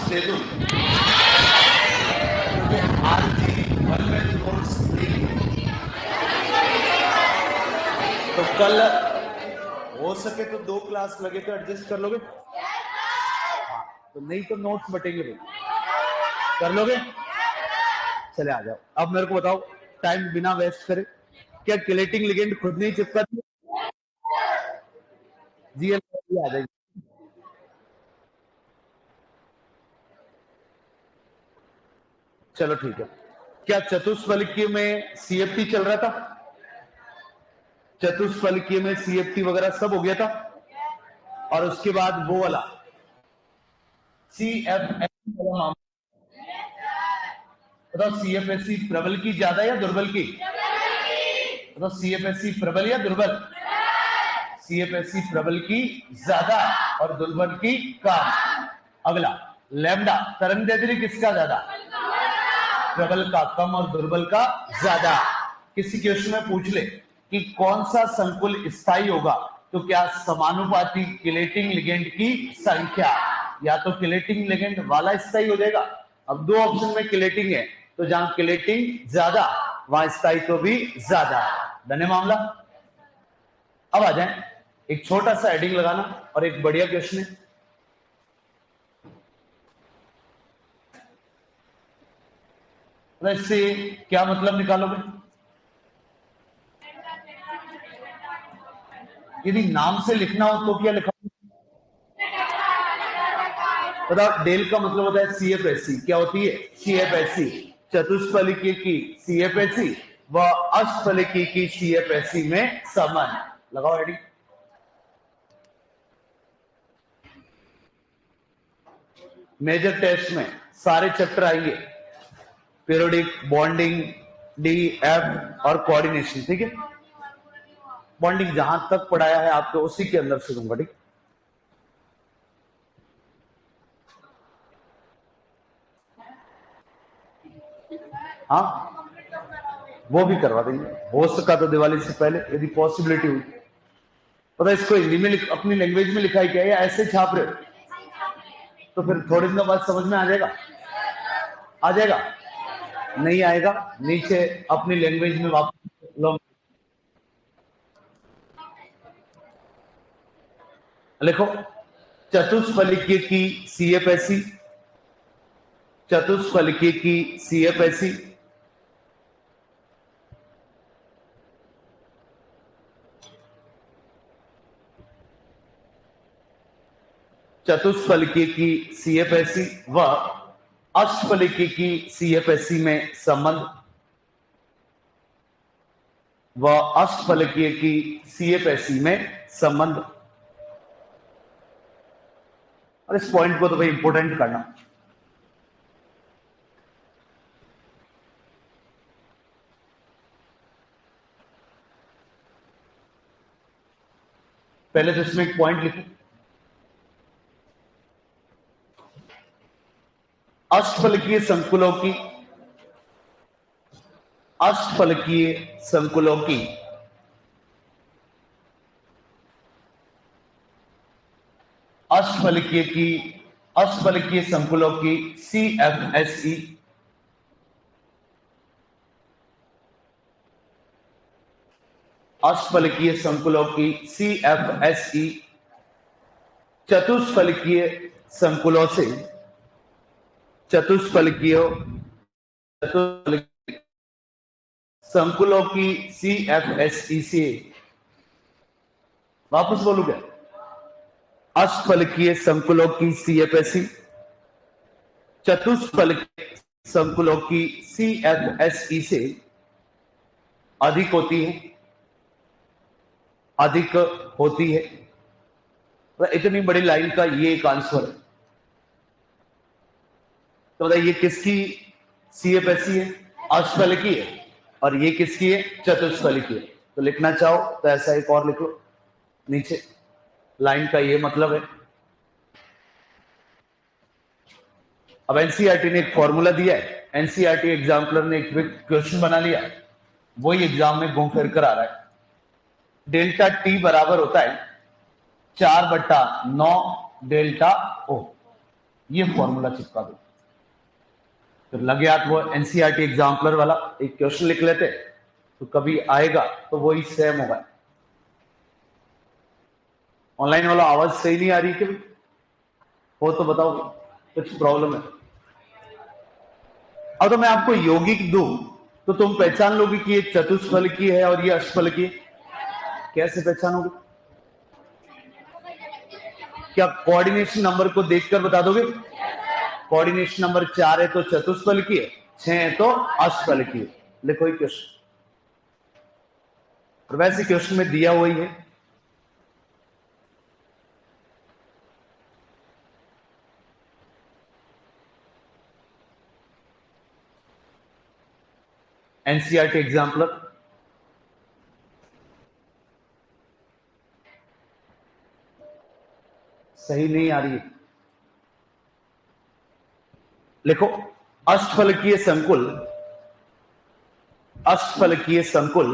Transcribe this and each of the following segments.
Notes दे दूं क्योंकि आज भी 1 में नोट्स नहीं, तो कल हो सके तो 2 क्लास लगे तो एडजस्ट कर लोगे, तो नहीं तो नोट्स बटेंगे भाई, कर लोगे? चले आ जाओ। अब मेरे को बताओ, टाइम बिना वेस्ट करे, क्या किलेटिंग लिगेंड खुद नहीं चिपकाती? जीएल आ जाएगी। चलो ठीक है। क्या चतुष्फलकीय में सीएफटी चल रहा था? चतुष्फलकीय में सीएफटी वगैरह सब हो गया था, और उसके बाद वो वाला सीएफएससी वाला मामला, बताओ सीएफएससी प्रबल की ज्यादा या दुर्बल की? बताओ सीएफएससी प्रबल या दुर्बल? सीएफएससी प्रबल की ज्यादा और दुर्बल की कम। अगला, लैम्डा तरंग दैर्ध्य किसका ज्यादा? प्रबल का कम और दुर्बल का ज्यादा। किसी क्वेश्चन में पूछ ले कि कौन सा संकुल स्थायी होगा, तो क्या समानुपाती किलेटिंग लिगेंड की संख्या, या तो किलेटिंग लिगेंड वाला स्थायी हो जाएगा। अब 2 ऑप्शन में किलेटिंग है, तो जहां किलेटिंग ज्यादा वहां स्थायित्व भी ज्यादा। डन है मामला? अब आ जाए, एक छोटा सा हेडिंग लगाना और एक बढ़िया क्वेश्चन है। इससे क्या मतलब निकालोगे? यदि नाम से लिखना हो तो क्या लिखा? बताओ, डेल का मतलब होता है सीएफएससी। क्या होती है? सीएफएससी। चतुष्फलकीय की सीएफएससी व अष्टफलकीय की सीएफएससी में संबंध। लगाओ हेडिंग। मेजर टेस्ट में सारे चैप्टर आएंगे, पीरियोडिक, बॉन्डिंग, डी एफ और कोऑर्डिनेशन। ठीक है, बॉन्डिंग जहां तक पढ़ाया है आपको उसी के अंदर से दूंगा। ठीक, हाँ वो भी करवा देंगे, हो सका तो दिवाली से पहले यदि पॉसिबिलिटी हुई। पता इसको हिंदी में अपनी लैंग्वेज में लिखा है क्या, या ऐसे छाप रहे हो? तो फिर थोड़े दिनों बाद समझ में आ जाएगा। आ जाएगा? नहीं आएगा, नीचे अपनी लैंग्वेज में वापस लो, लिखो चतुष्फलकीय की सीएफएससी, चतुष्फलकीय की सीएफएससी, चतुष्फलकीय की सीएफएससी व अष्टफलकीय की सीएफएससी में संबंध, व अष्टफलकीय की सीएफएससी में संबंध। और इस पॉइंट को तो भाई इंपोर्टेंट करना। पहले तो इसमें एक पॉइंट लिखो, अष्टफलकीय संकुलों की, अष्टफलकीय संकुलों की अष्टफलकीय संकुलों की सीएफएसई, अष्टफलकीय संकुलों की सीएफएसई चतुष्फलकीय संकुलों से, चतुष्फलकीय संकुलों की सीएफएसई से, वापस बोलूं क्या? अष्टफलकीय संकुलों की सीएफएसई चतुष्फलकीय संकुलों की सीएफएसई से अधिक होती है, अधिक होती है। इतनी बड़ी लाइन का ये एक आंसर है। तो बताइए ये किसकी सीएफएससी है? अष्टफलकीय है। और ये किसकी है? चतुष्फलकीय। तो लिखना चाहो तो ऐसा एक और लिख लो नीचे, लाइन का ये मतलब है। अब एनसीईआरटी ने एक फॉर्मूला दिया है, एनसीईआरटी एग्जाम्पलर ने एक क्वेश्चन बना लिया, वही एग्जाम में घूम फिर कर आ रहा है। डेल्टा टी बराबर होता है 4/9 डेल्टा ओ। ये फॉर्मूला चिपका दो। तो लगे हाथ वो एनसीईआरटी एग्जाम्पलर वाला एक क्वेश्चन लिख लेते, तो कभी आएगा तो वही सेम होगा। ऑनलाइन वाला आवाज सही नहीं आ रही क्या? हो तो बताओ, कुछ प्रॉब्लम है? अब तो मैं आपको यौगिक दूं तो तुम पहचान लोगे कि ये चतुष्फल की है और ये अष्टफल की है। कैसे पहचानोगे? क्या कोऑर्डिनेशन नंबर को देखकर बता दोगे? कोऑर्डिनेशन नंबर 4 है तो चतुष्फल की है, 6 है तो अष्टफल की है। लिखो ये क्वेश्चन, और वैसे क्वेश्चन में दिया हुआ ही है। NCERT exemplar. सही नहीं आ रही है, लिखो अष्टफलकीय संकुल, अष्टफलकीय संकुल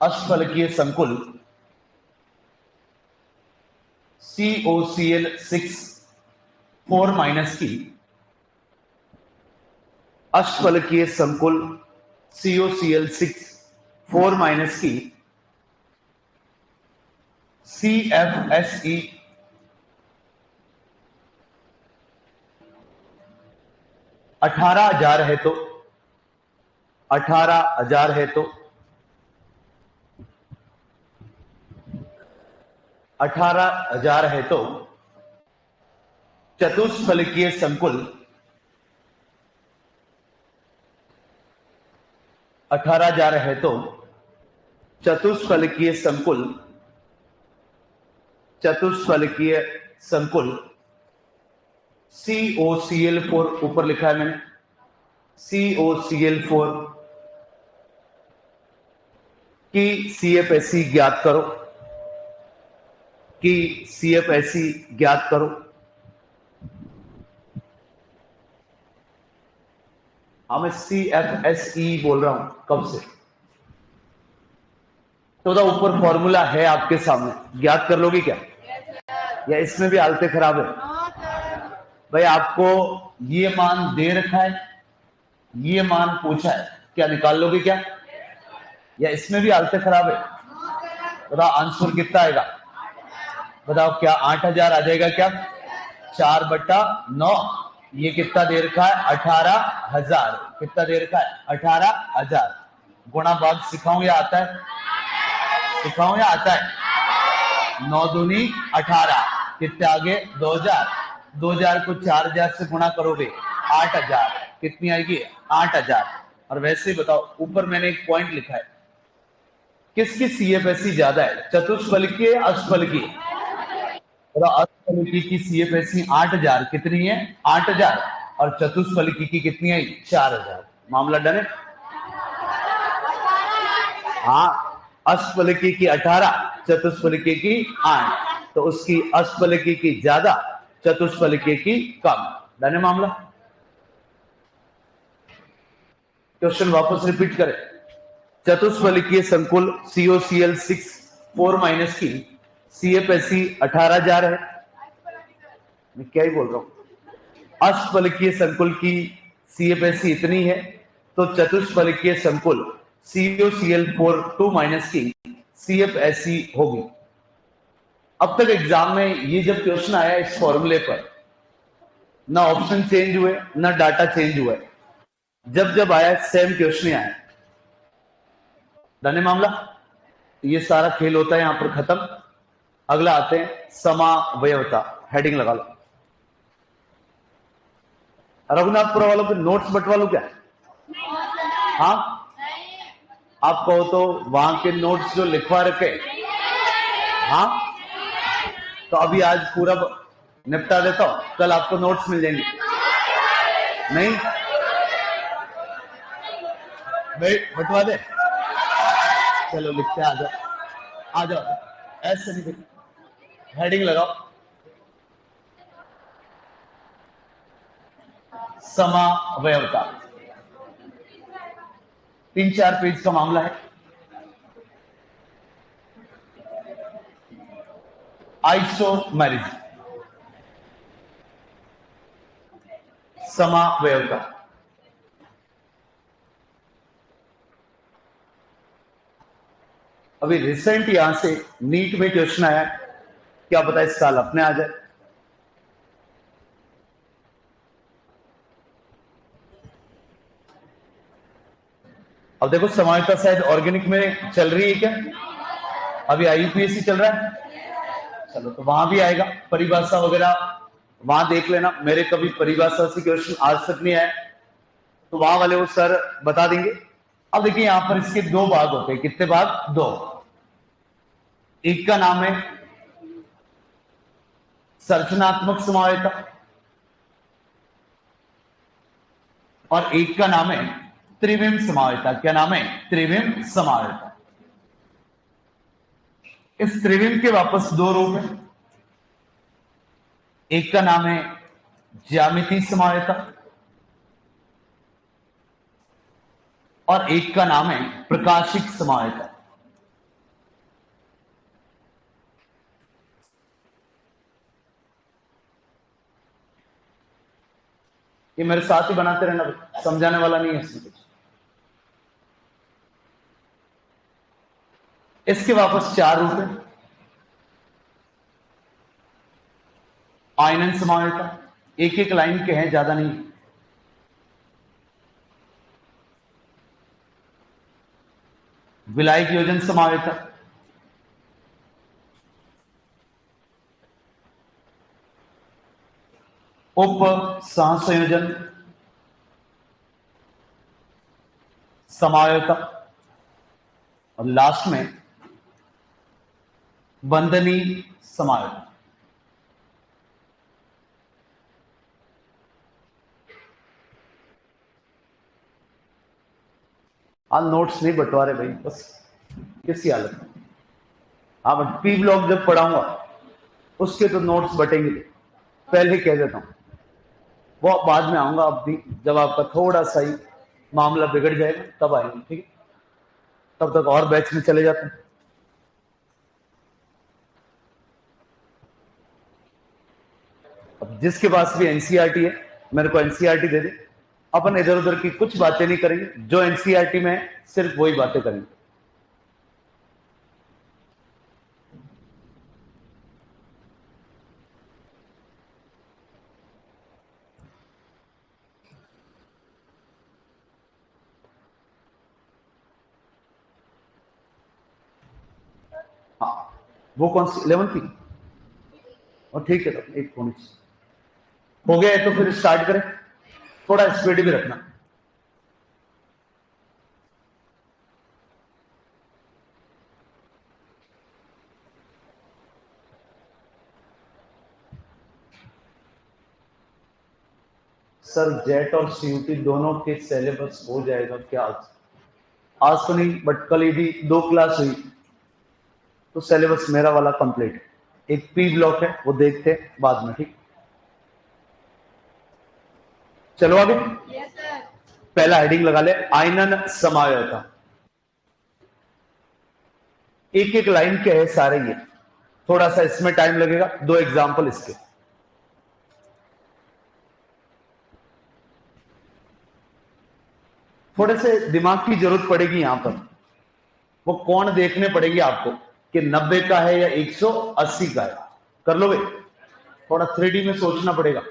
अष्टफलकीय संकुल COCl6 4 माइनस की, अष्टफलकीय संकुल COCl6 4 माइनस की CFSE 18,000 है तो 18,000 है तो 18,000 है तो चतुष्फलकीय संकुल 18,000 है तो चतुष्फलकीय संकुल, चतुष्फलकीय संकुल COCl4 ऊपर लिखा है मैंने, COCl4 की CFSE ज्ञात करो, की CFSE ज्ञात करो। मैं CFSE बोल रहा हूं कब से, तो ऊपर फॉर्मूला है आपके सामने, ज्ञात कर लोगे क्या? या इसमें भी हालतें खराब है? भाई आपको ये मान दे रखा है, ये मान पूछा है, क्या निकाल लोगे क्या? या इसमें भी हालतें खराब है? बताओ आंसर कितना आएगा? बताओ क्या 8,000 आ जाएगा क्या? 4/9। ये कितना दे रखा है? 18,000। कितना दे रखा है? 18,000। गुणा भाग सिखाऊं या आता है? सिखाऊं या आता है? 9 दूनी 18, कितने आगे? 2,000। 2,000 को 4,000 से गुणा करोगे 8,000, कितनी आएगी? 8,000। और वैसे ही बताओ, ऊपर मैंने एक पॉइंट लिखा है, किसकी CFSE ज्यादा है, चतुष्फल की अष्टफल की? अष्टफल की CFSE 8,000 कितनी है? 8,000। और चतुष्फल की कितनी है? 4,000। मामला डन है? हाँ, अष्टफलकी की 18, चतुष्फलकी की 8, तो उसकी अष्टफलकी की ज्यादा, चतुष्फलकी की कम। डन है मामला? क्वेश्चन वापस रिपीट करें। चतुष्फलकीय संकुल COCl6 4 माइनस की CFSE 18,000 है। मैं क्या ही बोल रहा हूं। अष्टफलकीय संकुल की CFSE इतनी है तो चतुष्फलकीय संकुल COCl4 2 माइनस की CFSE होगी। अब तक एग्जाम में ये जब क्वेश्चन आया इस फॉर्मूले पर, ना ऑप्शन चेंज हुए ना डाटा चेंज हुआ, जब जब आया सेम क्वेश्चन आया। डन है मामला? ये सारा खेल होता है यहां पर खत्म। अगला आते हैं समावयवता, हेडिंग लगा लो। रघुनाथपुरा वालों के नोट्स बंटवा लो क्या? हाँ, आप कहो तो वहां के नोट्स जो लिखवा रखे, हाँ, तो अभी आज पूरा निपटा देता हूं, कल आपको नोट्स मिल जाएंगे। नहीं भाई बंटवा दे, चलो लिखते आ जाओ, आ जाओ, ऐसे नहीं, हेडिंग लगाओ समावयवता। 3-4 पेज का मामला है। आइसोमेरिज्म, समावयवता। अभी रिसेंट यहां से नीट में क्वेश्चन आया, क्या पता इस साल अपने आ जाए। अब देखो समावयवता शायद ऑर्गेनिक में चल रही है क्या? अभी आईयूपीएससी चल रहा है, चलो तो वहां भी आएगा, परिभाषा वगैरह वहां देख लेना। मेरे कभी परिभाषा से क्वेश्चन आज तक नहीं आया, तो वहां वाले वो सर बता देंगे। अब देखिए यहां पर इसके दो भाग होते हैं, कितने भाग? दो। एक का नाम है संरचनात्मक समावयवता और एक का नाम है त्रिविम समावयवता। क्या नाम है? त्रिविम समावयवता। इस त्रिविम के वापस दो रूप हैं। एक का नाम है ज्यामितीय समावयवता और एक का नाम है प्रकाशिक समावयवता। ये मेरे साथ ही बनाते रहना, समझाने वाला नहीं है इसमें कुछ। इसके वापस चार रूप हैं। आयनन समावयवता, एक एक लाइन के हैं, ज्यादा नहीं। विलायक योजन समावयवता, उप सहसंयोजन समावयवता और लास्ट में बंधनीय समावयवता। आज नोट्स नहीं बंटवारे भाई, बस किसी हालत में। हाँ बट पी ब्लॉक जब पढ़ाऊंगा उसके तो नोट्स बटेंगे, पहले कह देता हूं। वो बाद में आऊंगा, अब भी जब आपका थोड़ा सा ही मामला बिगड़ जाएगा तब आएंगे, ठीक है? तब तक और बैच में चले जाते हैं। अब जिसके पास भी एनसीईआरटी है मेरे को एनसीईआरटी दे दे। अपन इधर उधर की कुछ बातें नहीं करेंगे, जो एनसीईआरटी में है सिर्फ वही बातें करेंगे। हाँ, वो कौन सी 11 की? और ठीक है, तो एक होनी चाहिए। हो गया है तो फिर स्टार्ट करें। थोड़ा स्पीड भी रखना। सर जेट और सीयूटी दोनों के सिलेबस हो जाएगा क्या आज? आज तो नहीं, बट कल यदि 2 क्लास हुई तो सिलेबस मेरा वाला कंप्लीट है। एक पी ब्लॉक है, वो देखते हैं बाद में, ठीक? चलो आगे। पहला हेडिंग लगा ले, आयनन समावयवता। एक एक लाइन के है सारे ये, थोड़ा सा इसमें टाइम लगेगा। दो एग्जाम्पल इसके। थोड़े से दिमाग की जरूरत पड़ेगी यहां पर। वो कौन देखने पड़ेगी आपको कि 90 का है या 180 का है। कर लोगे? थोड़ा 3D में सोचना पड़ेगा।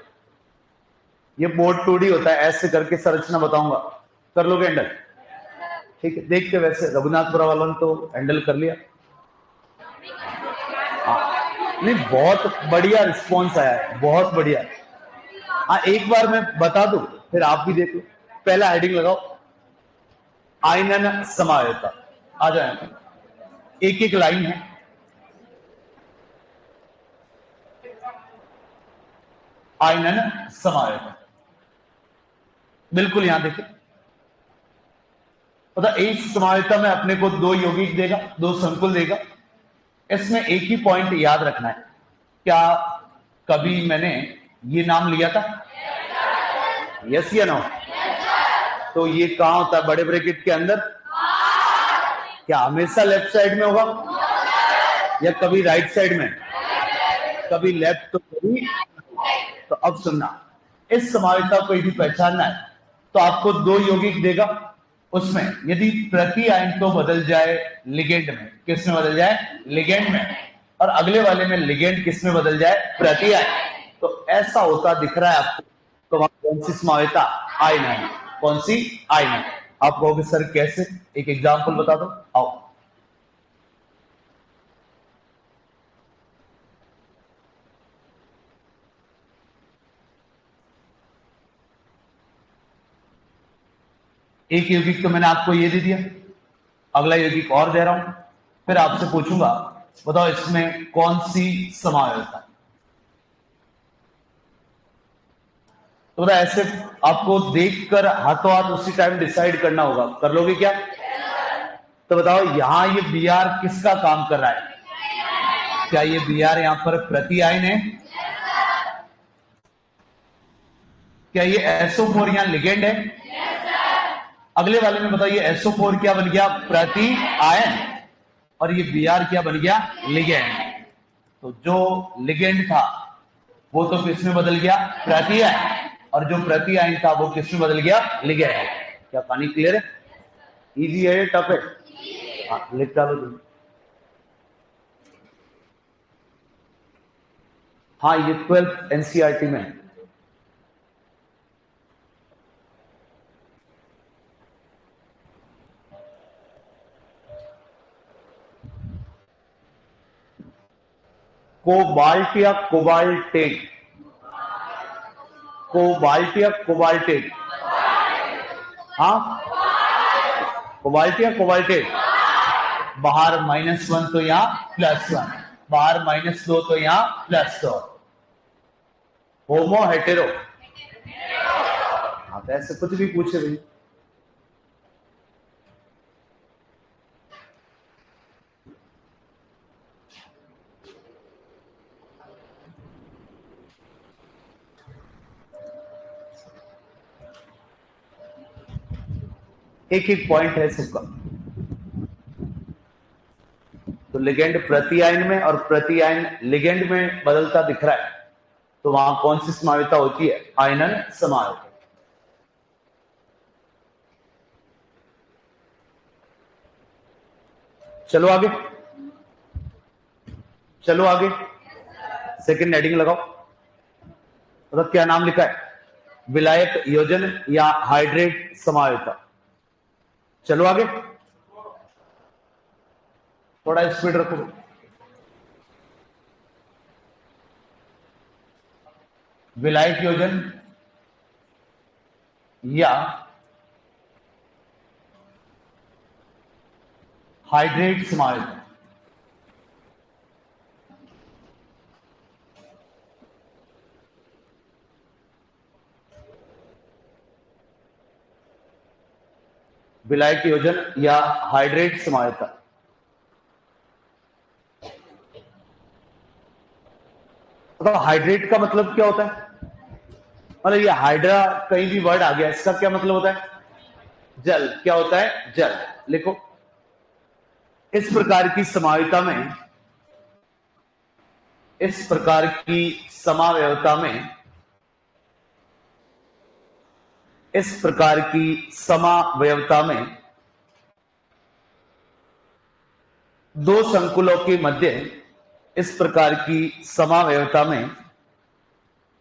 ये बोर्ड 2D होता है, ऐसे करके संरचना बताऊंगा। कर लोगे हैंडल? ठीक है, देखते वैसे रघुनाथपुरा वालों ने तो हैंडल कर लिया। हाँ, नहीं बहुत बढ़िया रिस्पॉन्स आया है, बहुत बढ़िया। हाँ, एक बार मैं बता दूं फिर आप भी देख लो। पहला हेडिंग लगाओ, आयनन समावयवता। आ जाए, एक एक लाइन है। आयनन समावयवता, बिल्कुल यहां देखिए। पता इस समावयवता में अपने को दो यौगिक देगा, दो संकुल देगा। इसमें एक ही पॉइंट याद रखना है, क्या कभी मैंने ये नाम लिया था? यस या नो? तो ये कहां होता है? बड़े ब्रैकेट के अंदर। क्या हमेशा लेफ्ट साइड में होगा या कभी राइट साइड में? कभी लेफ्ट तो कभी। तो अब सुनना, इस समावेशिता को यदि पहचानना है तो आपको दो यौगिक देगा, उसमें यदि प्रति आयन तो बदल जाए लिगेंड में, किस में बदल जाए? लिगेंड में, और अगले वाले में लिगेंड किस में बदल जाए? प्रति आयन। तो ऐसा होता दिख रहा है आपको, तो वहां कौन सी समावेशिता? आयन है। कौन सी? आयन है। आप कहोगे सर कैसे? एक एग्जाम्पल बता दो, आओ। एक यौगिक तो मैंने आपको ये दे दिया, अगला यौगिक और दे रहा हूं, फिर आपसे पूछूंगा बताओ इसमें कौन सी समावेशिता। तो ऐसे आपको देखकर हाथों हाथ उसी टाइम डिसाइड करना होगा, कर लोगे क्या? तो बताओ यहां ये बी आर किसका काम कर रहा है? क्या ये बी आर यहां पर प्रति आयन है? क्या ये SO4 यहां लिगेंड है? अगले वाले में बताओ ये SO4 क्या बन गया? प्रति आयन। और ये बी आर क्या बन गया? लिगेंड। तो जो लिगेंड था वो तो किस में बदल गया? प्रति आयन। और जो प्रति आयन था वो किस में बदल गया? लिगेंड। क्या कहानी क्लियर है? इजी है, टफ है? हाँ, लिख डालो तुम। हाँ, ये 12th NCERT में है। कोबाल्ट या कोबाल्टेट? कोबाल्ट या कोबाल्टेट? हाँ, कोबाल्ट या कोबाल्टेट। बाहर -1 तो यहाँ +1, बाहर -2 तो यहाँ +2। होमो हेटेरो? हाँ, तो ऐसे कुछ भी पूछे भाई। एक एक पॉइंट है सबका। तो लिगेंड प्रति आयन में और प्रति आयन लिगेंड में बदलता दिख रहा है, तो वहां कौन सी समावेशिता होती है? आयनन समावेशिता। चलो आगे, चलो आगे। सेकंड हेडिंग लगाओ। मतलब क्या नाम लिखा है? विलायक योजन या हाइड्रेट समावेशिता। चलो आगे, थोड़ा स्पीड रखो। विलायक योजन या हाइड्रेट समावेशिता। विलायक योजन या हाइड्रेट समावेशिता। तो हाइड्रेट का मतलब क्या होता है? मतलब ये हाइड्रा कहीं भी वर्ड आ गया, इसका क्या मतलब होता है? जल। क्या होता है? जल। लिखो, इस प्रकार की समावेशिता में, इस प्रकार की समावयवता में, इस प्रकार की समावयवता में दो संकुलों के मध्य, इस प्रकार की समावयवता में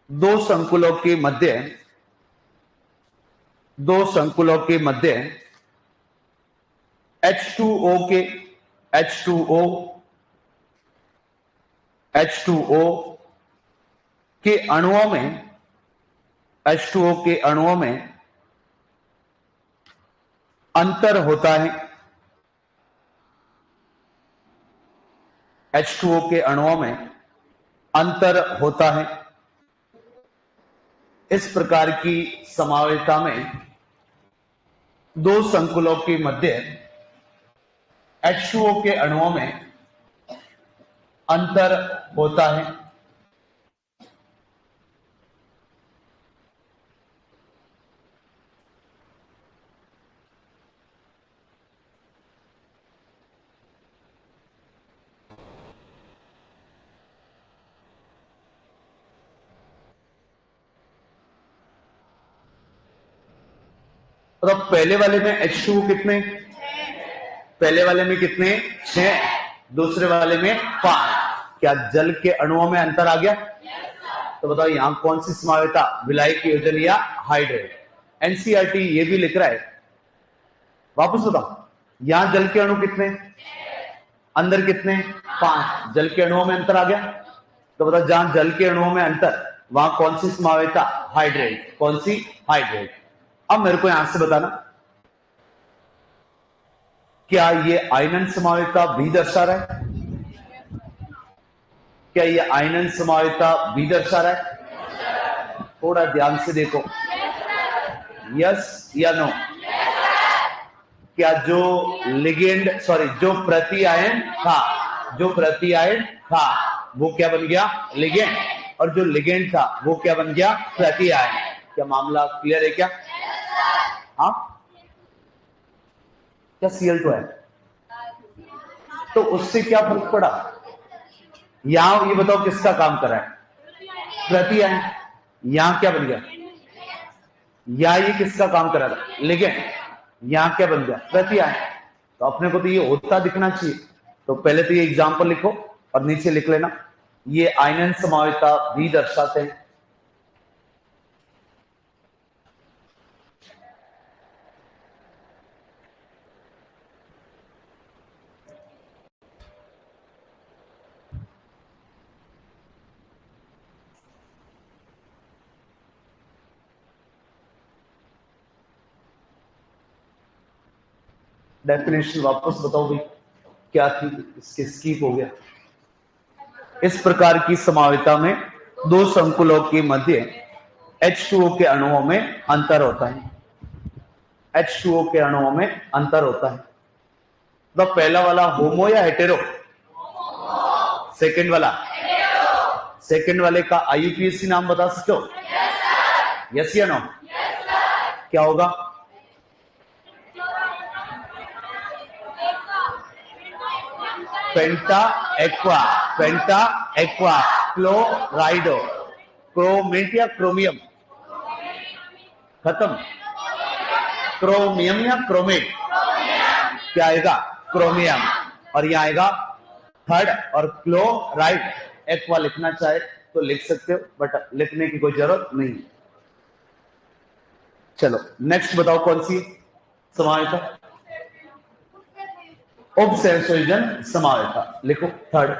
दो संकुलों के मध्य, दो संकुलों के मध्य H2O के, H2O, H2O के अणुओं में, H2O के अणुओं में अंतर होता है। H2O के अणुओं में अंतर होता है। इस प्रकार की समावेशिता में दो संकुलों के मध्य H2O के अणुओं में अंतर होता है। तो पहले वाले में H2O कितने, पहले वाले में कितने 6, दूसरे वाले में 5। क्या जल के अणुओं में अंतर आ गया? तो बताओ यहां कौन सी समावेता, विलायक, योजन या हाइड्रेट? एनसीईआरटी ये भी लिख रहा है, वापस बताओ यहां जल के अणु कितने, अंदर कितने 5, जल के अणुओं में अंतर आ गया। तो बताओ जहां जल के अणुओं में अंतर वहां कौन सी समावेता, हाइड्रेट, कौन सी हाइड्रेट। अब मेरे को यहां से बताना क्या ये आयनन समावेता भी दर्शा रहा है, क्या ये आयनन समावेता भी दर्शा रहा है? थोड़ा ध्यान से देखो, यस या नो? क्या जो लिगेंड जो प्रति आयन था, जो प्रति आयन था वो क्या बन गया, लिगेंड, और जो लिगेंड था वो क्या बन गया, प्रति आयन। क्या मामला क्लियर है क्या? हाँ, क्या Cl2 है तो उससे क्या फर्क पड़ा? यहां ये बताओ किसका काम कर रहा है, प्रति आयन। यहां क्या बन गया, या ये किसका काम कर रहा था, लिगेंड। यहां क्या बन गया, प्रति आयन। तो अपने को तो ये होता दिखना चाहिए। तो पहले तो ये एग्जांपल लिखो और नीचे लिख लेना, ये आयनन समावेता भी दर्शाते हैं। डेफिनेशन वापस बताओ भाई क्या थी, इसके स्कीप हो गया। इस प्रकार की समावेता में दो संकुलों के मध्य H2O के अणुओं में अंतर होता है, H2O के अणुओं में अंतर होता है। तो पहला वाला होमो या हेटेरो, सेकंड वाला, सेकंड वाले का IUPAC नाम बता सकते हो? यस या नो? क्या होगा? पेंटा एक्वा, पेंटा एक्वा क्लोराइडो, क्रोमेट या क्रोमियम, खत्म। क्रोमियम या क्रोमेट, क्या आएगा, क्रोमियम। और यहां आएगा थर्ड, और क्लोराइड। एक्वा लिखना चाहे तो लिख सकते हो, बट लिखने की कोई जरूरत नहीं। चलो नेक्स्ट बताओ कौन सी समावेता, उपसंयोजन समावेता, लिखो थर्ड।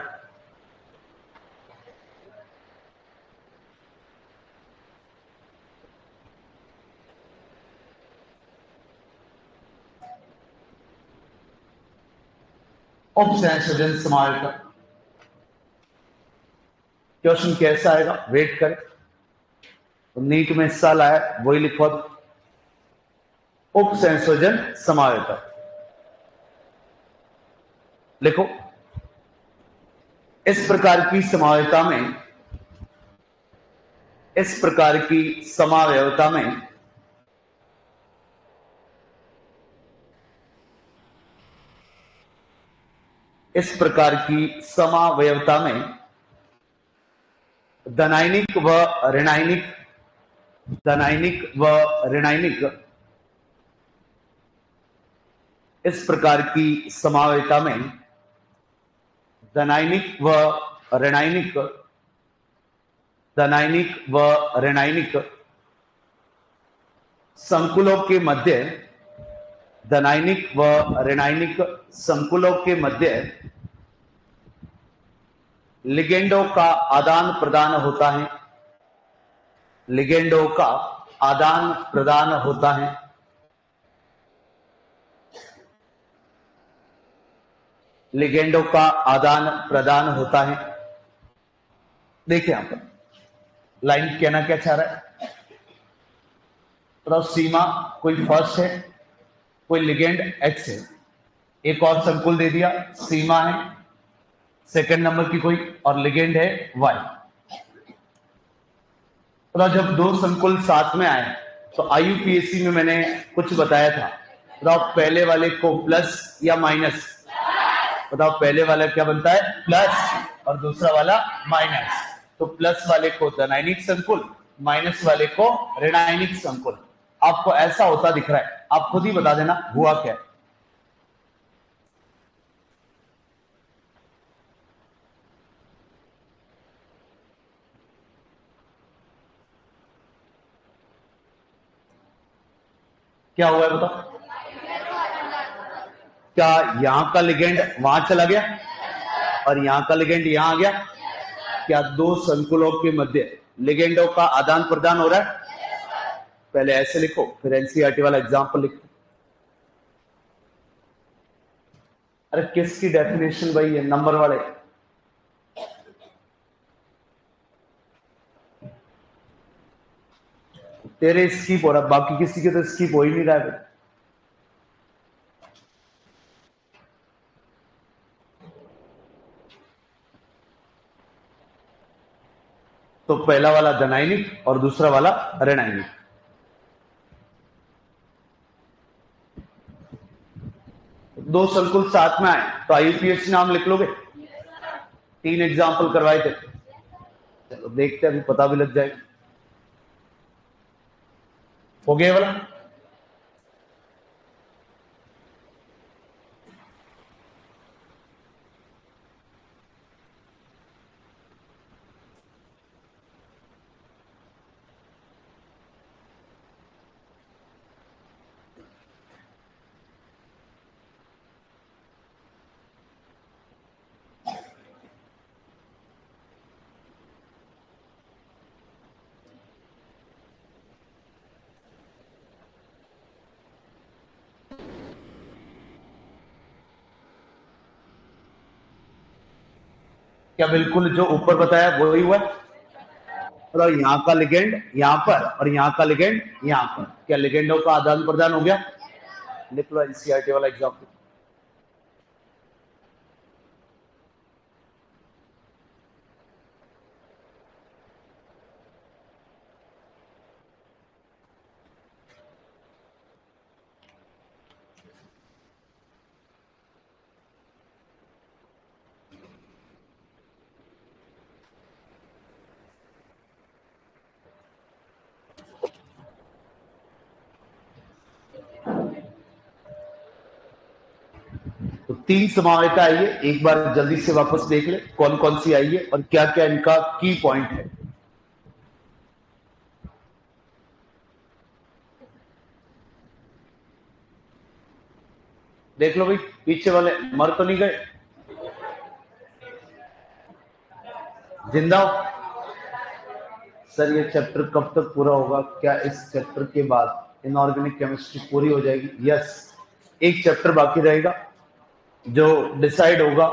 उपसंयोजन समावेता क्वेश्चन कैसा आएगा वेट करें, तो नीट में हिस्सा लाया वही लिखो। उपसंयोजन समावेता लिखो, इस प्रकार की समावेता में, इस प्रकार की समावयवता में इस प्रकार की समावयवता में धनायनिक व ऋणायनिक, धनायनिक व ऋणायनिक, इस प्रकार की समावयवता में धनायनिक व ऋणायनिक, धनायनिक व ऋणायनिक संकुलों के मध्य, धनायनिक व ऋणायनिक संकुलों के मध्य लिगेंडों का आदान प्रदान होता है, लिगेंडों का आदान प्रदान होता है। लिगेंडों का आदान प्रदान होता है। देखिए यहां पर लाइन कहना क्या चाह रहा है, तो सीमा कोई फर्स्ट है, कोई लिगेंड X है, एक और संकुल दे दिया, सीमा है सेकंड नंबर की कोई, और लिगेंड है Y। तो जब दो संकुल साथ में आए तो IUPAC में मैंने कुछ बताया था, बताओ पहले वाले को प्लस या माइनस, बताओ पहले वाला क्या बनता है, प्लस, और दूसरा वाला माइनस। तो प्लस वाले को धनायनिक संकुल, माइनस वाले को ऋणायनिक संकुल। आपको ऐसा होता दिख रहा है, आप खुद ही बता देना हुआ क्या है। क्या हुआ है बताओ? क्या यहां का लिगेंड वहां चला गया और यहां का लिगेंड यहां आ गया? क्या दो संकुलों के मध्य लिगेंडों का आदान प्रदान हो रहा है? पहले ऐसे लिखो, फिर एनसीईआरटी वाला एग्जांपल लिखो। अरे किसकी डेफिनेशन भाई है? नंबर वाले। तेरे स्किप हो रहा, बाकी किसी के तो स्किप हो ही नहीं रहा है। तो पहला वाला धनायनिक और दूसरा वाला ऋणायनिक। दो संकुल साथ में आए तो आईयूपीएच नाम लिख लोगे? 3 एग्जाम्पल करवाए थे, चलो देखते हैं, अभी पता भी लग जाएगा। हो गया वाला? क्या बिल्कुल जो ऊपर बताया वो ही हुआ? और यहाँ का लिगेंड यहाँ पर और यहाँ का लिगेंड यहाँ पर, क्या लिगेंडों का आदान प्रदान हो गया? लिख लो एनसीईआरटी वाला एग्जाम्पल। तो 3 समावेता आई है, एक बार जल्दी से वापस देख ले कौन कौन सी आई है और क्या क्या इनका की पॉइंट है। देख लो भाई, पीछे वाले मर तो नहीं गए, जिंदा हो? सर ये चैप्टर कब तक पूरा होगा? क्या इस चैप्टर के बाद इनऑर्गेनिक केमिस्ट्री पूरी हो जाएगी? यस, एक चैप्टर बाकी रहेगा जो डिसाइड होगा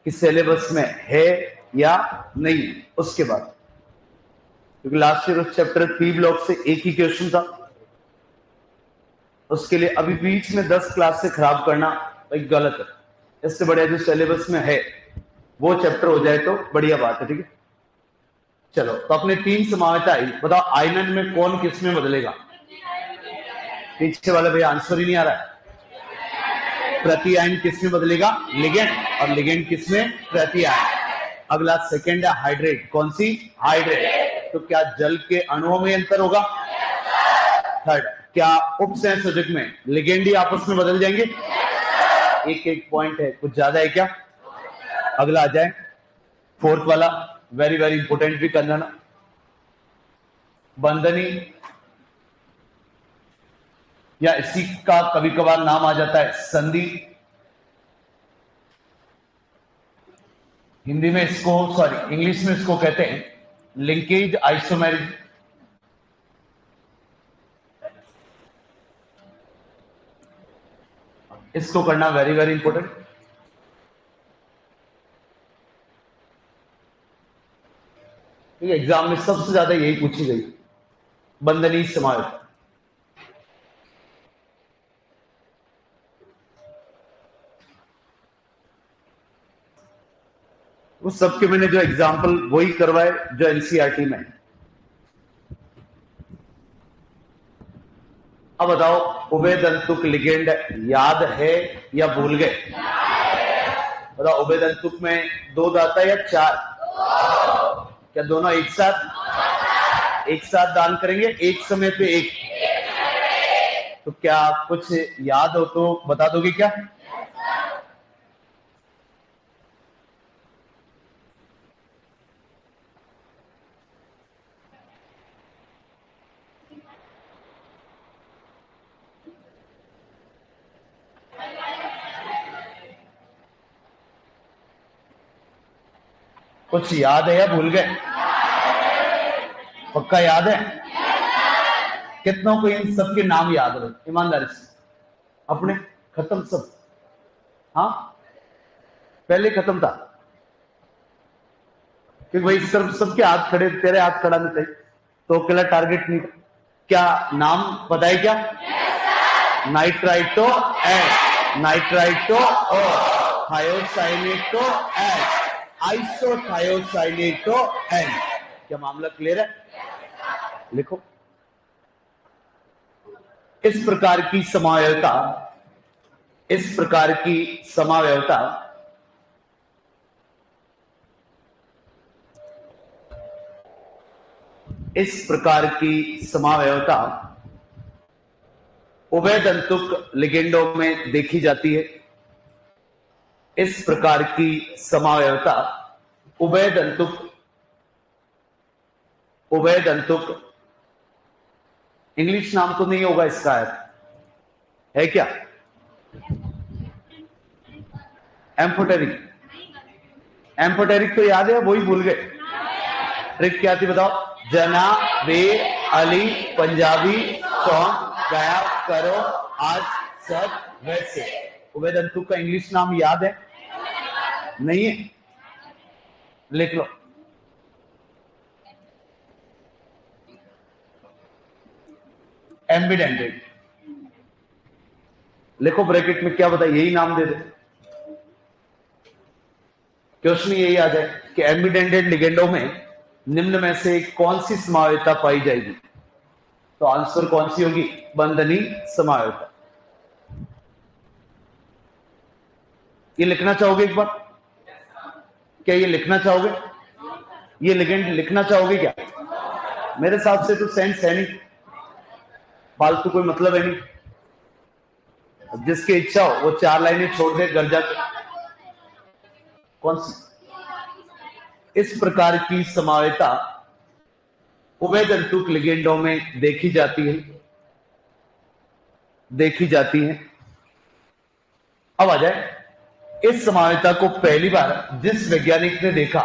कि सिलेबस में है या नहीं, उसके बाद। क्योंकि लास्ट ईयर उस चैप्टर पी ब्लॉक से एक ही क्वेश्चन था, उसके लिए अभी बीच में 10 क्लास से खराब करना एक गलत है। इससे बढ़िया जो सिलेबस में है वो चैप्टर हो जाए तो बढ़िया बात है, ठीक है। चलो, तो अपने 3 समावेता आई, बताओ आयनन में कौन किस में बदलेगा? पीछे वाले भैया आंसर ही नहीं आ रहा है। प्रति आयन किस में बदलेगा? लिगेंड, और लिगेंड किस में? प्रति आयन। अगला सेकेंड है हाइड्रेट, कौन सी? हाइड्रेट। तो क्या जल के अणुओं में अंतर होगा? थर्ड, क्या उपसंयोजक में लिगेंड ही आपस में बदल जाएंगे? एक एक पॉइंट है, कुछ ज्यादा है क्या? अगला आ जाए फोर्थ वाला, वेरी वेरी इंपोर्टेंट भी करना ना, बंधनी, या इसी का कभी कभार नाम आ जाता है संधि। हिंदी में इसको, सॉरी इंग्लिश में इसको कहते हैं लिंकेज आइसोमेरिज्म। इसको करना वेरी वेरी इंपोर्टेंट। एग्जाम में सबसे ज्यादा यही पूछी गई, बंधनी समावेश। उस सबके मैंने जो एग्जाम्पल वही करवाए जो एनसीईआरटी में। अब बताओ उभयदंतुक लिगेंड याद है या भूल गए? बताओ उभयदंतुक में 2 दाता या 4? क्या दोनों एक साथ दान करेंगे? एक समय पे एक। तो क्या कुछ याद हो तो बता दोगे क्या? कुछ याद है या भूल गए? पक्का याद है? कितनों को इन सबके नाम याद हो ईमानदारी से? अपने खत्म सब? हाँ, पहले खत्म था क्योंकि भाई सिर्फ सबके हाथ खड़े, तेरे हाथ खड़ा नहीं थे तो अकेला टारगेट नहीं था। क्या नाम पता है क्या? नाइट्राइटो एस, नाइट्राइटो और थायोसाइनेटो एस, आइसोथायोसाइनेटो एन। क्या मामला क्लियर है? लिखो। इस प्रकार की समावयवता, इस प्रकार की समावयवता इस प्रकार की समावयवता उभयदंतुक लिगेंडों में देखी जाती है। इस प्रकार की समावयवता उभयदंतुक इंग्लिश नाम तो नहीं होगा इसका, है क्या? एम्फोटेरिक, एम्फोटेरिक तो याद है, वही भूल गए। ट्रिक क्या थी बताओ? जना, वीर, अली, पंजाबी, कौन, गया, करो, आज, सब, वैसे। उभयदंतुक का इंग्लिश नाम याद है? नहीं है? लिख लो। एम्बिडेंटेड लिखो ब्रैकेट में, क्या बताए, यही नाम दे दे। क्वेश्चन यही आ जाए कि एम्बिडेंटेड लिगेंडों में निम्न में से कौन सी समावयवता पाई जाएगी? तो आंसर कौन सी होगी? बंधनी समावयवता। ये लिखना चाहोगे एक बार? क्या ये लिखना चाहोगे? ये लिगेंड लिखना चाहोगे क्या? मेरे हिसाब से तो सेंस है नहीं, फालतू कोई मतलब है नहीं। जिसकी इच्छा हो वो 4 लाइनें छोड़ दे घर जाके। कौन सी? इस प्रकार की समावयवता उभयदंतुक लिगेंडों में देखी जाती है, देखी जाती है। अब आ जाए, इस समावयवता को पहली बार जिस वैज्ञानिक ने देखा,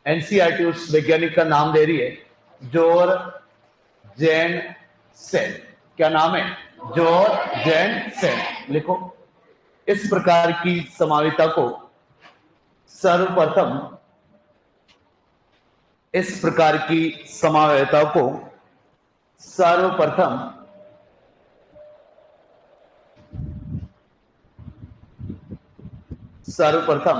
एनसीईआरटी उस वैज्ञानिक का नाम दे रही है, जोर जैन सेन। क्या नाम है? जोर जैन सेन। लिखो। इस प्रकार की समावयवता को सर्वप्रथम, इस प्रकार की समावयवता को सर्वप्रथम सर्वप्रथम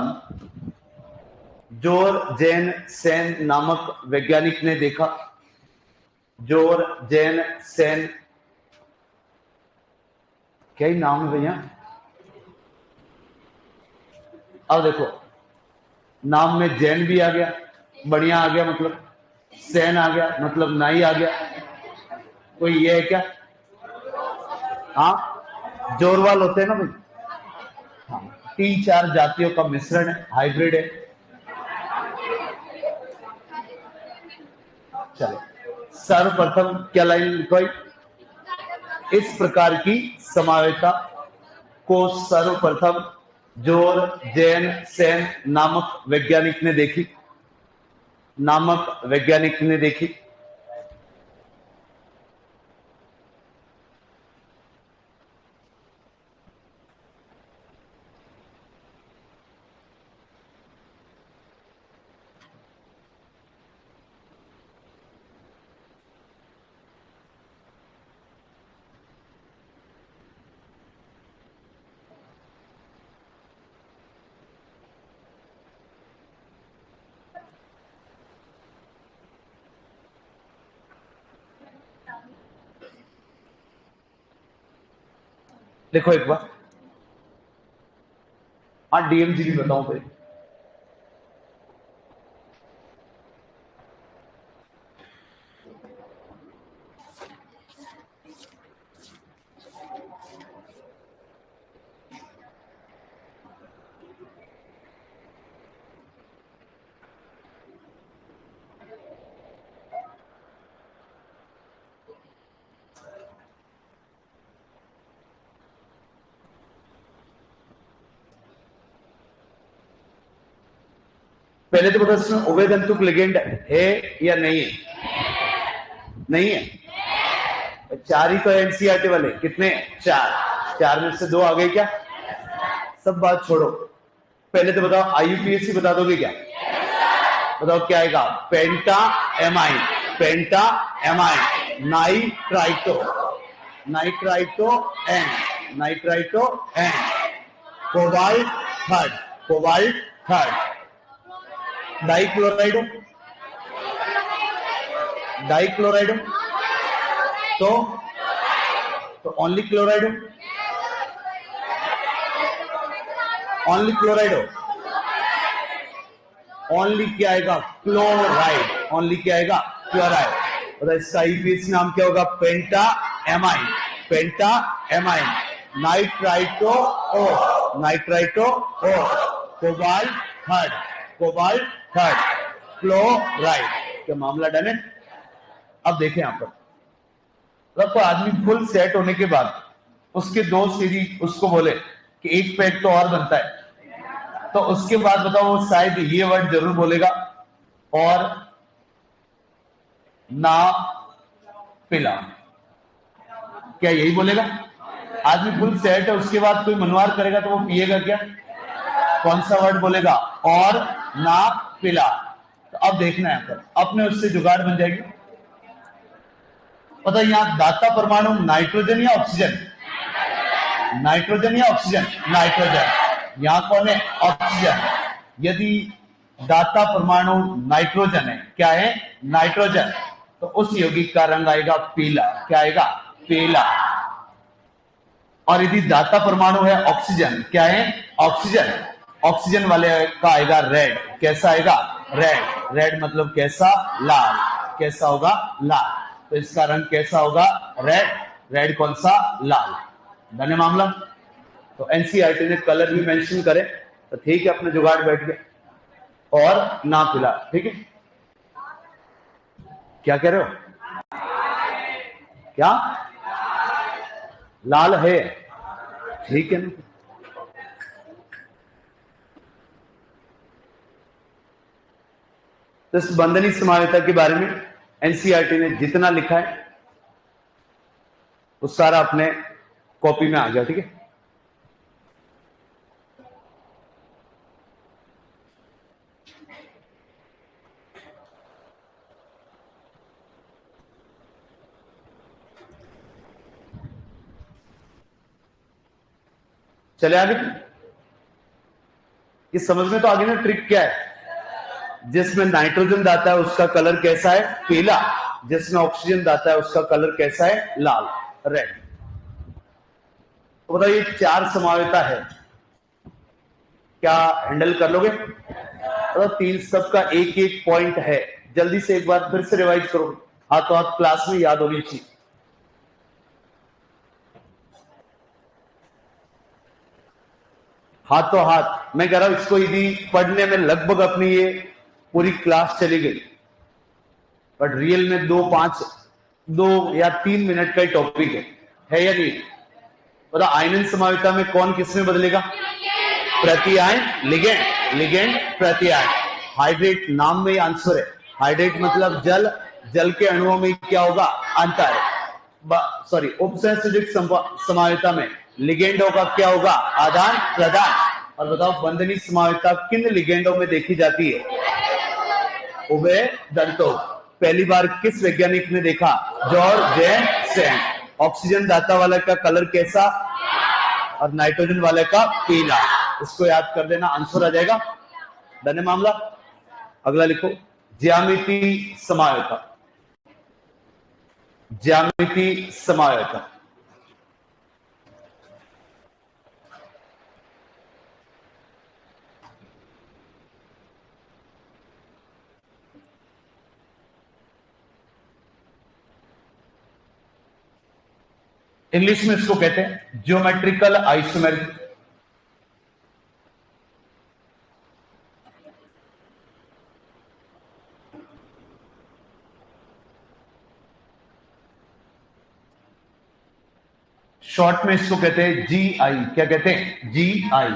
जोर जैन सेन नामक वैज्ञानिक ने देखा। जोर जैन सेन, क्या ही नाम है भैया। अब देखो, नाम में जैन भी आ गया, बढ़िया आ गया, मतलब सेन आ गया, मतलब नाई आ गया। कोई ये है क्या? हाँ, जोरवाल होते हैं ना भाई। हाँ, 3-4 जातियों का मिश्रण है, हाइब्रिड है। चलो, सर्वप्रथम क्या लाइन लिखवाई? इस प्रकार की समावयवता को सर्वप्रथम जोर जैन सेन नामक वैज्ञानिक ने देखी, नामक वैज्ञानिक ने देखी। देखो एक बार, हाँ डीएमजी भी बताऊं फिर। पहले तो बता इसमें उभयतंतुक लिगेंड है या नहीं है? नहीं है। चार ही तो एनसीईआरटी वाले, कितने? चार। चार में से दो आ गए क्या? सब बात छोड़ो, पहले तो बताओ आईयूपीएसी बता दोगे क्या? बताओ क्या आएगा? Penta amine, penta amine, nitrito, nitrito N, nitrito N, cobalt third, cobalt third, dichlorido, dichlorido तो only chlorido, only chlorido, only क्या आएगा? क्लोराइड, ओनली क्या आएगा? क्लोराइड। तो इसका आईयूपीएसी नाम क्या होगा? Penta amine, penta amine, nitrito O, nitrito O, cobalt third, cobalt third, chloride. क्या मामला डन है? अब देखें यहां पर, मतलब आदमी फुल सेट होने के बाद उसके दो सीरीज उसको बोले कि एक पैक तो और बनता है, तो उसके बाद बताओ वो शायद ये वर्ड जरूर बोलेगा, और ना पिला। क्या यही बोलेगा? आदमी फुल सेट है, उसके बाद कोई मनवार करेगा तो वो पिएगा क्या? कौन सा वर्ड बोलेगा? और ना पिला। तो अब देखना है पर अपने उससे जुगाड़ बन जाएगी। पता यहां दाता परमाणु नाइट्रोजन या ऑक्सीजन? नाइट्रोजन या ऑक्सीजन? नाइट्रोजन। यहां कौन है? ऑक्सीजन। यदि दाता परमाणु नाइट्रोजन है, क्या है? नाइट्रोजन, तो उस यौगिक का रंग आएगा पीला। क्या आएगा? पीला। और यदि दाता परमाणु है ऑक्सीजन, क्या है? ऑक्सीजन, ऑक्सीजन वाले का आएगा रेड। कैसा आएगा? रेड। रेड मतलब कैसा? लाल। कैसा होगा? लाल। तो इसका रंग कैसा होगा? रेड। रेड कौन सा? लाल। धन्य मामला। तो एनसीईआरटी ने कलर भी मेंशन करे तो ठीक है, अपने जुगाड़ बैठ गए। और ना पिला, ठीक है। क्या कह रहे हो? क्या? लाल है, ठीक है ना। तो इस बंधनी समानता के बारे में एनसीईआरटी ने जितना लिखा है वो सारा अपने कॉपी में आ गया, ठीक है। चले आगे। ये समझ में तो आगे ना ट्रिक क्या है? जिसमें नाइट्रोजन दाता है उसका कलर कैसा है? पीला। जिसमें ऑक्सीजन दाता है उसका कलर कैसा है? लाल, रेड। तो बताइए चार समावेता है, क्या हैंडल कर लोगे? तो तीन सबका एक एक पॉइंट है, जल्दी से एक बार फिर से रिवाइज करोगे, हाथों हाथ क्लास में याद होनी चाहिए। हाथों हाथ मैं कह रहा हूं, इसको यदि पढ़ने में लगभग अपनी ये पूरी क्लास चली गई, बट रियल में 2 या 3 मिनट का ही टॉपिक है या नहीं? पता आयनन समावेता में कौन किस में बदलेगा? प्रत्यायन, लिगेंड, लिगेंड प्रत्यायन। हाइड्रेट नाम में ही आंसर है। हाइड्रेट मतलब जल, जल के अणुओं में क्या होगा? अंतर। सॉरी, उपसंयोजक समावेता में लिगेंडों का क्या होगा? आदान प्रदान। और बताओ बंधनी समावेता किन लिगेंडों में देखी जाती है? उभय दंतो। पहली बार किस वैज्ञानिक ने देखा? George Jensen. ऑक्सीजन दाता वाला का कलर कैसा? और नाइट्रोजन वाले का पीला। इसको याद कर देना, आंसर आ जाएगा। धन्य मामला। अगला लिखो, ज्यामिति समावेता। ज्यामिति समावेता। इंग्लिश में इसको कहते हैं ज्योमेट्रिकल आइसोमेरिक। शॉर्ट में इसको कहते हैं जीआई। क्या कहते हैं? जीआई।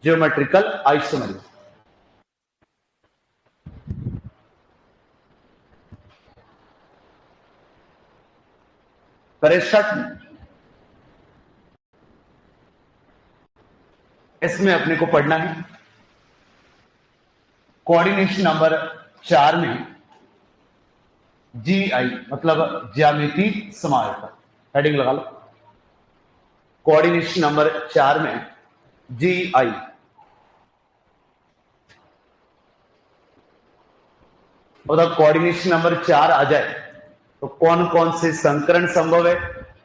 Geometrical isomerism. करे स्टार्ट। इसमें अपने को पढ़ना है कोऑर्डिनेशन नंबर 4 में GI मतलब ज्यामिति समावेता। हेडिंग लगा लो। कोऑर्डिनेशन नंबर 4 में GI और कोऑर्डिनेशन नंबर 4 आ जाए तो कौन कौन से संकरण संभव है,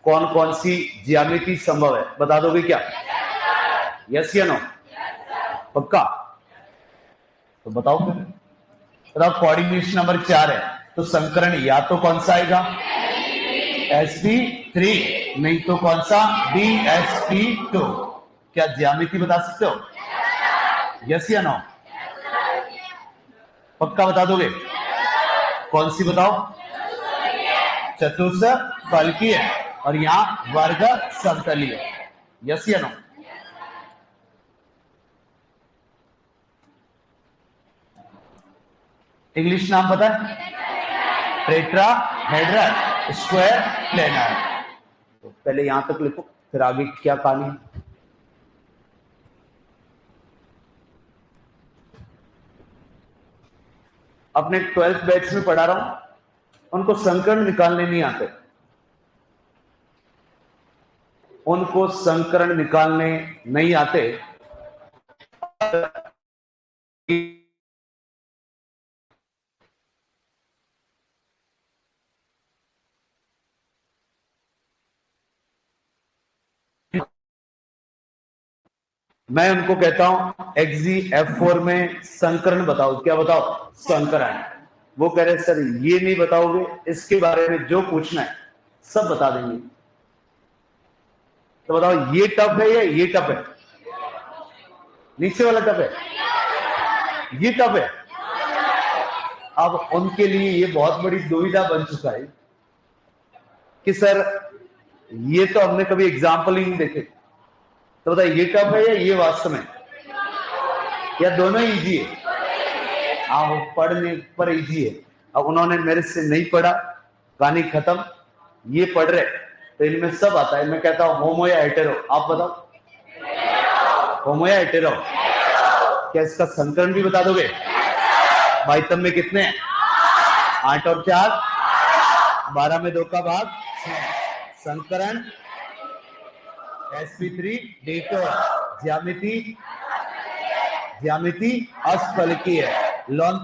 कौन कौन सी ज्यामिति संभव है, बता दोगे क्या? यस या नो? पक्का? तो बताओ फिर। बताओ कोऑर्डिनेशन नंबर 4 है तो संकरण या तो कौन सा आएगा? sp3, नहीं तो कौन सा? dsp2। क्या ज्यामिति बता सकते हो? यस या नो? पक्का बता दोगे? कौन सी बताओ? चतुष्फलकीय और यहां वर्ग समतलीय। यस या नो? इंग्लिश नाम पता है? Tetrahedral square planar. तो पहले यहां तक लिखो, फिर आगे क्या कहानी है। अपने 12th बैच में पढ़ा रहा हूं, उनको संकरण निकालने नहीं आते, उनको संकरण निकालने नहीं आते। मैं उनको कहता हूं XG F4 में संकरण बताओ। क्या बताओ? संकरण। वो कह रहे सर ये नहीं बताओगे, इसके बारे में जो पूछना है सब बता देंगे। तो बताओ ये टफ है या ये टफ है? नीचे वाला टफ है? ये टफ है? अब उनके लिए ये बहुत बड़ी दुविधा बन चुका है कि सर ये तो हमने कभी एग्जाम्पल ही नहीं देखे, तो बताइए ये टफ है या ये वास्तव में, या दोनों इजी है? हाँ, वो पढ़ने पर इजी है। अब उन्होंने मेरे से नहीं पढ़ा, कहानी खत्म। ये पढ़ रहे तो इनमें सब आता है। मैं कहता हूं होमो या हेटेरो, आप बताओ। होमो या हेटेरो? क्या इसका संकरण भी बता दोगे? भाई तब में कितने हैं? 8 और 4 12 में 2 का भाग 6। संकरण sp3 d4। ज्यामिति अष्टफलकीय है। लॉन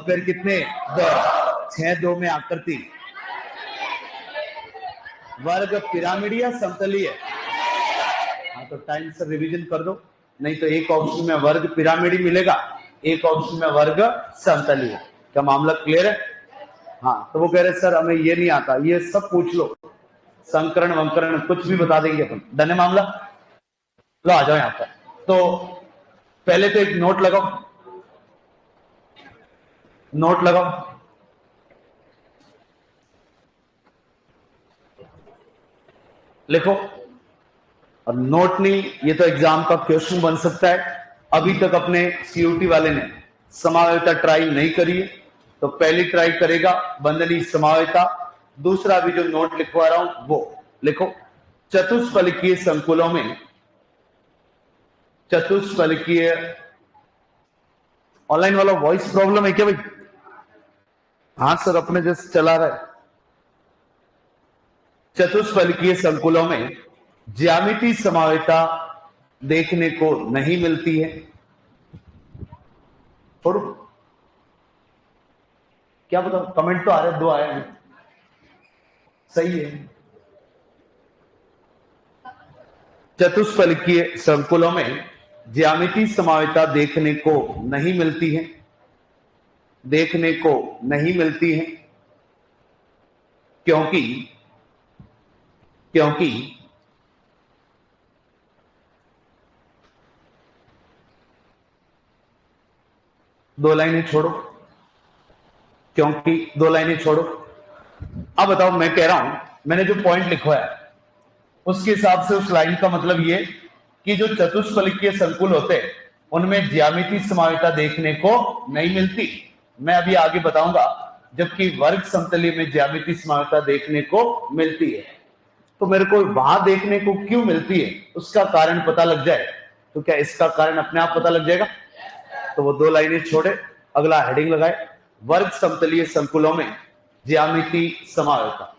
पेयर कितने? 2। 6 2 में आकृति। वर्ग पिरामिड या समतलीय? हाँ, तो टाइम से रिवीजन कर दो, नहीं तो एक ऑप्शन में वर्ग पिरामिड मिलेगा, एक ऑप्शन में वर्ग समतलीय। क्या मामला क्लियर है? हाँ, तो वो कह रहे सर हमें ये नहीं आता, ये सब पूछ लो, संकरण वंकरण कुछ भी बता देंगे अपन। डन है मामला? लो आ जाओ यहां पर। तो पहले तो एक नोट लगाओ, लिखो। और नोट नहीं, ये तो एग्जाम का क्वेश्चन बन सकता है। अभी तक अपने सीयूटी वाले ने समावेता ट्राई नहीं करी है, तो पहली ट्राई करेगा बंधनी समावेता। दूसरा भी जो नोट लिखवा रहा हूं वो लिखो। चतुष्फलकीय संकुलों में, चतुष्फलकीय, ऑनलाइन वाला वॉइस प्रॉब्लम है क्या भाई? हाँ सर, अपने जैसे चला रहा है। चतुष्फलकीय संकुलों में ज्यामिति समावेता देखने को नहीं मिलती है। छोड़ो, क्या बताओ? कमेंट तो आ रहे, 2 आए हैं, सही है। चतुष्फलकीय संकुलों में ज्यामिति समावेता देखने को नहीं मिलती है, क्योंकि 2 लाइनें छोड़ो, क्योंकि 2 लाइनें छोड़ो। अब बताओ, मैं कह रहा हूं, मैंने जो पॉइंट लिखवाया उसके हिसाब से उस लाइन का मतलब ये कि जो चतुष्फलकीय संकुल होते हैं उनमें ज्यामितीय समायोजकता देखने को नहीं मिलती, मैं अभी आगे बताऊंगा, जबकि वर्ग समतलीय में ज्यामितीय समायोजकता देखने को मिलती है। तो मेरे को वहां देखने को क्यों मिलती है उसका कारण पता लग जाए तो क्या इसका कारण अपने आप पता लग जाएगा? तो वो 2 लाइनें छोड़े, अगला हेडिंग लगाए, वर्ग समतलीय संकुलों में ज्यामितीय समायोजकता।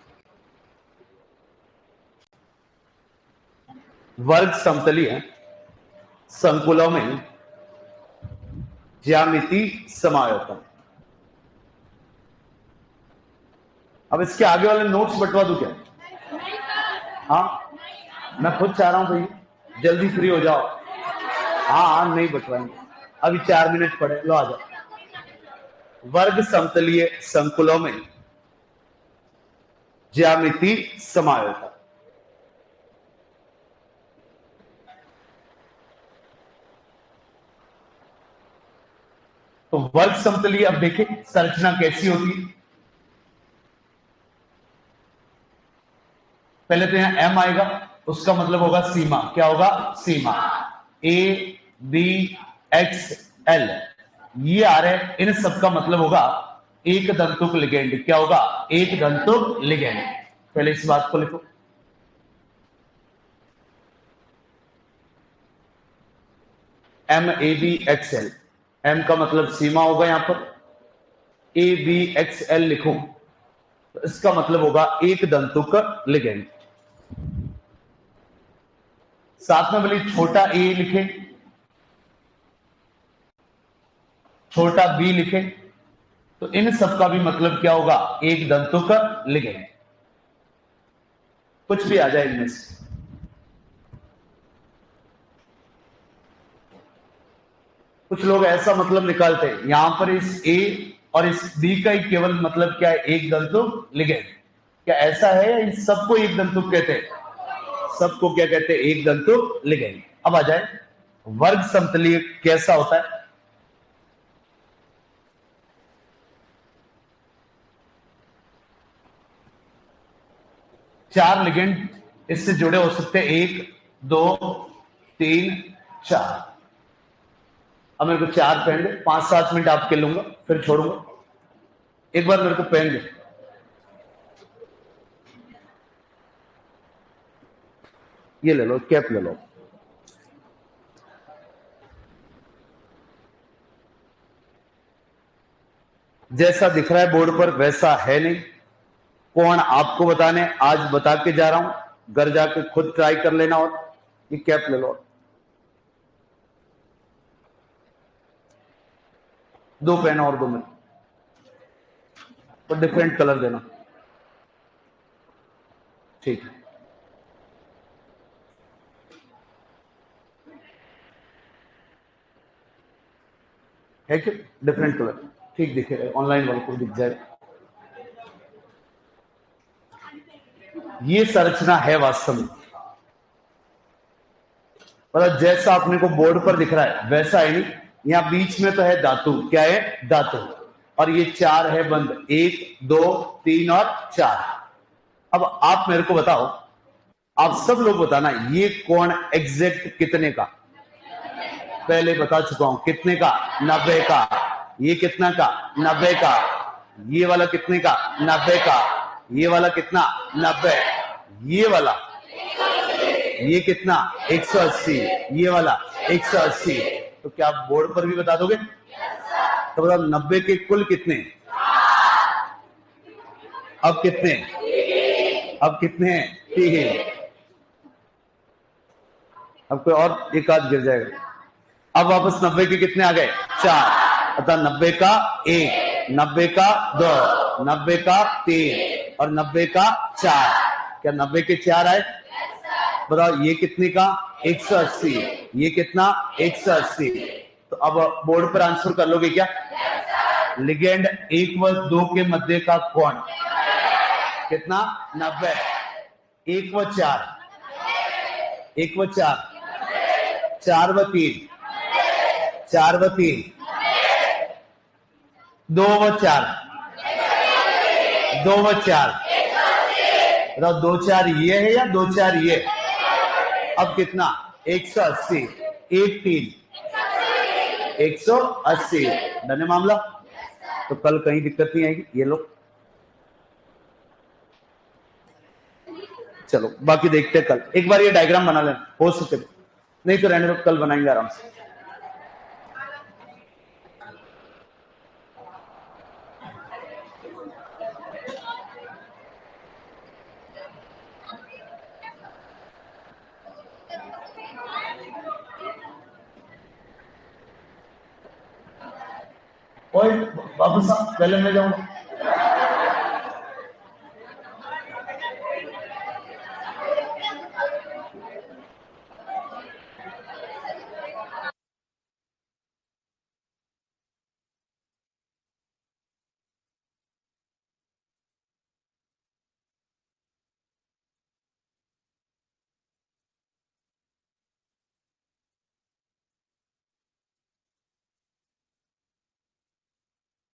वर्ग समतलीय संकुलों में ज्यामितीय समायोजकता। अब इसके आगे वाले नोट्स बंटवा दूं क्या? हाँ, मैं खुद चाह रहा हूं भाई जल्दी फ्री हो जाओ। हाँ, नहीं बंटवाएंगे, अभी 4 मिनट पड़े, लो आ जाओ। वर्ग समतलीय संकुलों में ज्यामितीय समायोजकता। तो वर्ग समतलीय, अब देखिए संरचना कैसी होती है। पहले तो यहां एम आएगा, उसका मतलब होगा सीमा। क्या होगा? सीमा। ए बी एक्स एल ये आ रहे, इन सबका मतलब होगा एक दंतुक लिगेंड। क्या होगा? एक दंतुक लिगेंड। पहले इस बात को लिखो। M A B X L, M का मतलब सीमा होगा, यहां पर ए बी एक्स एल लिखो तो इसका मतलब होगा एक दंतुक लिगेंड। साथ में बोली छोटा ए लिखे, छोटा बी लिखे, तो इन सब का भी मतलब क्या होगा? एक दंतुक लिगेंड। कुछ भी आ जाए इनमें से। कुछ लोग ऐसा मतलब निकालते हैं, यहां पर इस ए और इस बी का ही केवल मतलब क्या है? एक दंतुक लिगेंड। क्या ऐसा है या इन सबको एक दंतुक कहते हैं? सबको क्या कहते हैं? एक दंतुक लिगेंड। अब आ जाए वर्ग समतलीय कैसा होता है। चार लिगेंड इससे जुड़े हो सकते हैं, 1 2 3 4। अब मेरे को 4 पहन दे, 5-7 मिनट आपके लूंगा फिर छोड़ूंगा। एक बार मेरे को पहन दे, ये ले लो, कैप ले लो। जैसा दिख रहा है बोर्ड पर वैसा है नहीं। कौन आपको बताने, आज बता के जा रहा हूं, घर जाके खुद ट्राई कर लेना। और ये कैप ले लो, 2 पेन और 2 मिनट, तो डिफरेंट कलर देना, ठीक है कि डिफरेंट कलर ठीक दिखेगा, ऑनलाइन वालों को दिख जाए। ये संरचना है वास्तव में, मतलब जैसा अपने को बोर्ड पर दिख रहा है वैसा है नहीं। यहां बीच में तो है धातु, क्या है? धातु। और ये 4 है बंद, 1 2 3 और 4। अब आप मेरे को बताओ, आप सब लोग बताना, ये कोण एग्जैक्ट कितने का? पहले बता चुका हूं, कितने का? 90 का। ये कितना का? 90 का। ये वाला कितने का? 90 का। ये वाला कितना? 90। ये वाला, ये कितना? 180। ये वाला 180। तो क्या आप बोर्ड पर भी बता दोगे? तो बताओ 90 के कुल कितने? अब कितने? अब कितने हैं? 3। अब कोई और एक आध गिर जाएगा। अब वापस 90 के कितने आ गए? 4। अतः 90 का 1, 90 का 2, 90 का 3 और 90 का 4। क्या 90 के 4 आए? बताओ ये कितने का? 180। ये कितना? 180। तो अब बोर्ड पर आंसर कर लोगे क्या? लिगेंड 1 व 2 के मध्य का कोण कितना? 90। 1 व 4, 1 व 4, 4 व 3, 4 व 3, 2 व 4, 2 व 4। बताओ 2 4 ये है या 2 4 ये? अब कितना? 180, 18, 180। डन है मामला। तो कल कहीं दिक्कत नहीं आएगी। ये लो, चलो बाकी देखते हैं कल। एक बार ये डायग्राम बना लेना हो सके, नहीं तो रहने दो, कल बनाएंगे आराम से। और बाबू साहब पहले मैं जाऊंगा।